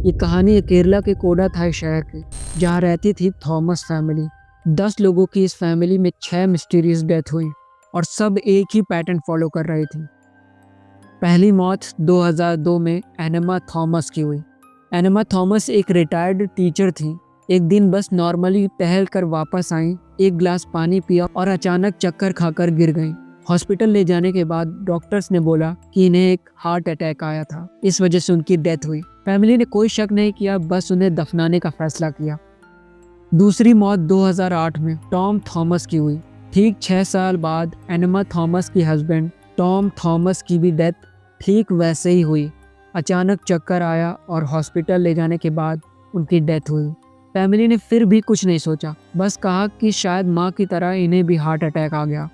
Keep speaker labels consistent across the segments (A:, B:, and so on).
A: ये कहानी है केरला के कोडाथाई शहर की, जहाँ रहती थी थॉमस फैमिली। 10 लोगों की इस फैमिली में 6 मिस्टीरियस डेथ हुई और सब एक ही पैटर्न फॉलो कर रही थी। पहली मौत 2002 में एनेमा थॉमस की हुई। एनेमा थॉमस एक रिटायर्ड टीचर थी। एक दिन बस नॉर्मली टहल कर वापस आई, एक गिलास पानी पिया और अचानक चक्कर खाकर गिर गई। हॉस्पिटल ले जाने के बाद डॉक्टर्स ने बोला कि इन्हें एक हार्ट अटैक आया था, इस वजह से उनकी डेथ हुई। फैमिली ने कोई शक नहीं किया, बस उन्हें दफनाने का फैसला किया। दूसरी मौत 2008 में टॉम थॉमस की हुई। ठीक 6 साल बाद एनेमा थॉमस की हस्बैंड टॉम थॉमस की भी डेथ ठीक वैसे ही हुई। अचानक चक्कर आया और हॉस्पिटल ले जाने के बाद उनकी डेथ हुई। फैमिली ने फिर भी कुछ नहीं सोचा, बस कहा कि शायद माँ की तरह इन्हें भी हार्ट अटैक आ गया।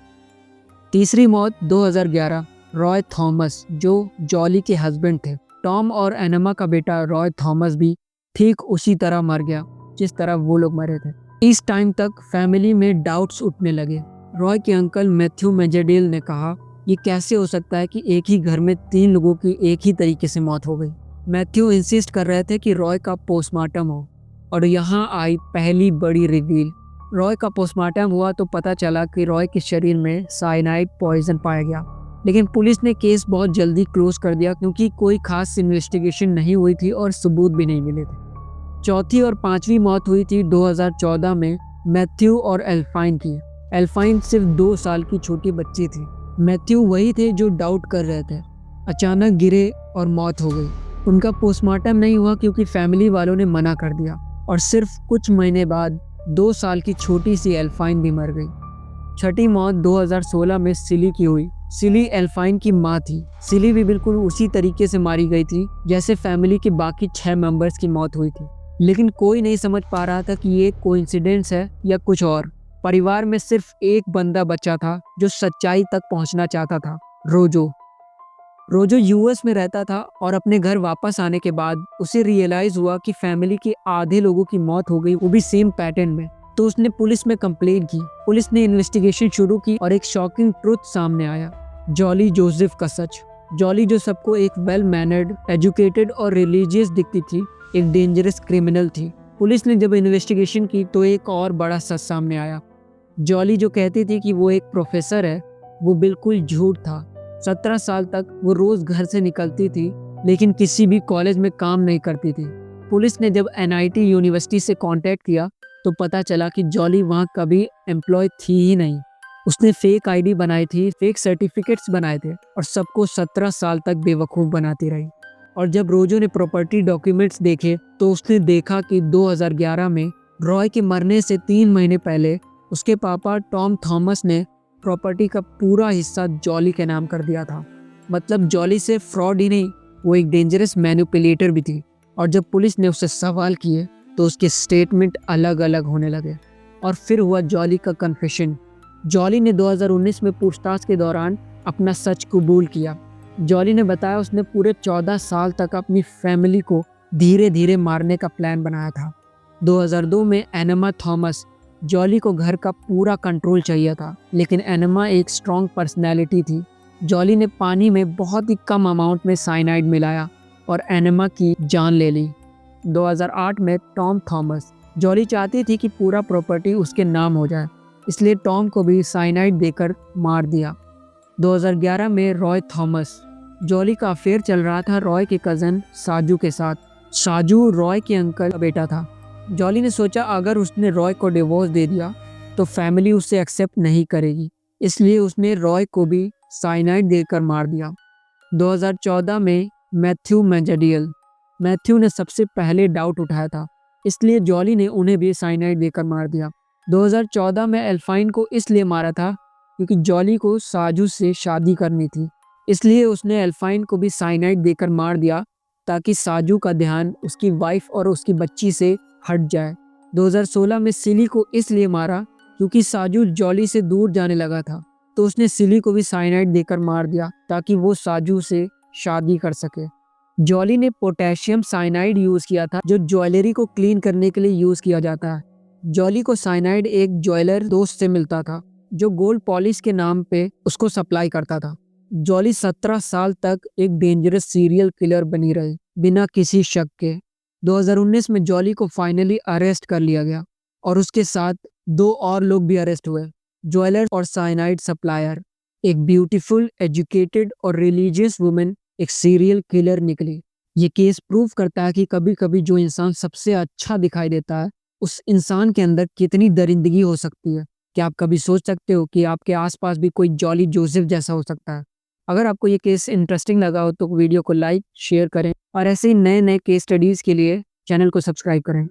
A: तीसरी मौत 2011 रॉय थॉमस, जो जॉली के हस्बैंड थे। टॉम और एनेमा का बेटा रॉय थॉमस भी ठीक उसी तरह मर गया जिस तरह वो लोग मरे थे। इस टाइम तक फैमिली में डाउट्स उठने लगे। रॉय के अंकल मैथ्यू मेजेडिल ने कहा, ये कैसे हो सकता है कि एक ही घर में 3 लोगों की एक ही तरीके से मौत हो गई। मैथ्यू इंसिस्ट कर रहे थे कि रॉय का पोस्टमार्टम हो, और यहाँ आई पहली बड़ी रिवील। रॉय का पोस्टमार्टम हुआ तो पता चला कि रॉय के शरीर में साइनाइड पॉइजन पाया गया, लेकिन पुलिस ने केस बहुत जल्दी क्लोज कर दिया क्योंकि कोई खास इन्वेस्टिगेशन नहीं हुई थी और सबूत भी नहीं मिले थे। चौथी और पांचवी मौत हुई थी 2014 में मैथ्यू और एल्फाइन की। एल्फाइन सिर्फ 2 साल की छोटी बच्ची थी। मैथ्यू वही थे जो डाउट कर रहे थे। अचानक गिरे और मौत हो गई। उनका पोस्टमार्टम नहीं हुआ क्योंकि फैमिली वालों ने मना कर दिया, और सिर्फ कुछ महीने बाद 2 साल की छोटी सी एल्फाइन भी मर गई। छठी मौत 2016 में सिली की हुई। सिली एल्फाइन की माँ थी। सिली भी बिल्कुल उसी तरीके से मारी गई थी जैसे फैमिली के बाकी 6 मेंबर्स की मौत हुई थी, लेकिन कोई नहीं समझ पा रहा था कि ये कोइंसिडेंस है या कुछ और। परिवार में सिर्फ एक बंदा बचा था जो सच्चाई तक पहुंचना चाहता था, रोजो। रोजो यूएस में रहता था और अपने घर वापस आने के बाद उसे रियलाइज हुआ कि फैमिली के आधे लोगों की मौत हो गई, वो भी सेम पैटर्न में। तो उसने पुलिस में कंप्लेंट की। पुलिस ने इन्वेस्टिगेशन शुरू की और एक शॉकिंग ट्रुथ सामने आया, जॉली जोसेफ का सच। जॉली, जो सबको एक वेल मैनर्ड, एजुकेटेड और रिलीजियस दिखती थी, एक डेंजरस क्रिमिनल थी। पुलिस ने जब इन्वेस्टिगेशन की तो एक और बड़ा सच सामने आया। जॉली जो कहती थी कि वो एक प्रोफेसर है, वो बिल्कुल झूठ था। 17 साल तक वो रोज घर से निकलती थी, लेकिन किसी भी कॉलेज में काम नहीं करती थी। पुलिस ने जब एनआईटी यूनिवर्सिटी से कांटेक्ट किया तो पता चला कि जॉली वहाँ कभी एम्प्लॉय थी ही नहीं। उसने फेक आईडी बनाई थी, फेक सर्टिफिकेट्स बनाए थे और सबको 17 साल तक बेवकूफ़ बनाती रही। और जब रोजो ने प्रॉपर्टी डॉक्यूमेंट्स देखे तो उसने देखा कि 2011 में रॉय के मरने से 3 महीने पहले उसके पापा टॉम थॉमस ने प्रॉपर्टी का पूरा हिस्सा जॉली के नाम कर दिया था। मतलब जॉली से फ्रॉड ही नहीं, वो एक डेंजरस मैनिपुलेटर भी थी। और जब पुलिस ने उससे सवाल किए तो उसके स्टेटमेंट अलग अलग होने लगे। और फिर हुआ जॉली का कन्फेशन। जॉली ने 2019 में पूछताछ के दौरान अपना सच कबूल किया। जॉली ने बताया उसने पूरे 14 साल तक अपनी फैमिली को धीरे धीरे मारने का प्लान बनाया था। 2002 में एनेमा थॉमस, जॉली को घर का पूरा कंट्रोल चाहिए था, लेकिन एनेमा एक स्ट्रॉन्ग पर्सनैलिटी थी। जॉली ने पानी में बहुत ही कम अमाउंट में साइनाइड मिलाया और एनेमा की जान ले ली। 2008 में टॉम थॉमस, जॉली चाहती थी कि पूरा प्रॉपर्टी उसके नाम हो जाए, इसलिए टॉम को भी साइनाइड देकर मार दिया। 2011 में रॉय थॉमस, जॉली का अफेयर चल रहा था रॉय के कज़न साजू के साथ। साजू रॉय के अंकल का बेटा था। जॉली ने सोचा अगर उसने रॉय को डिवोर्स दे दिया तो फैमिली उसे एक्सेप्ट नहीं करेगी, इसलिए उसने रॉय को भी साइनाइड देकर मार दिया। 2014 में मैथ्यू मेजेडियल, मैथ्यू ने सबसे पहले डाउट उठाया था, इसलिए जॉली ने उन्हें भी साइनाइड देकर मार दिया। 2014 में एल्फाइन को इसलिए मारा था क्योंकि जॉली को साजू से शादी करनी थी, इसलिए उसने एल्फाइन को भी साइनाइड देकर मार दिया ताकि साजू का ध्यान उसकी वाइफ और उसकी बच्ची से हट जाए। 2016 में सिली को इसलिए मारा क्योंकि साजू जॉली से दूर जाने लगा था, तो उसने सिली को भी साइनाइड देकर मार दिया ताकि वो साजू से शादी कर सके। जॉली ने पोटेशियम साइनाइड यूज़ किया था, जो ज्वेलरी को क्लीन करने के लिए यूज़ किया जाता है। जॉली को साइनाइड एक ज्वेलर दोस्त से मिलता था जो गोल्ड पॉलिश के नाम पे उसको सप्लाई करता था। जॉली 17 साल तक एक डेंजरस सीरियल किलर बनी रही बिना किसी शक के। 2019 में जॉली को फाइनली अरेस्ट कर लिया गया और उसके साथ 2 और लोग भी अरेस्ट हुए, ज्वेलर और साइनाइड सप्लायर। एक ब्यूटीफुल, एजुकेटेड और रिलीजियस वुमेन एक सीरियल किलर निकली। ये केस प्रूव करता है कि कभी-कभी जो इंसान सबसे अच्छा दिखाई देता है, उस इंसान के अंदर कितनी दरिंदगी हो सकती है। क्या आप कभी सोच सकते हो कि आपके आसपास भी कोई जॉली जोसेफ जैसा हो सकता है? अगर आपको ये केस इंटरेस्टिंग लगा हो तो वीडियो को लाइक, शेयर करें और ऐसे ही नए-नए केस स्टडीज़ के लिए चैनल को सब्सक्राइब करें।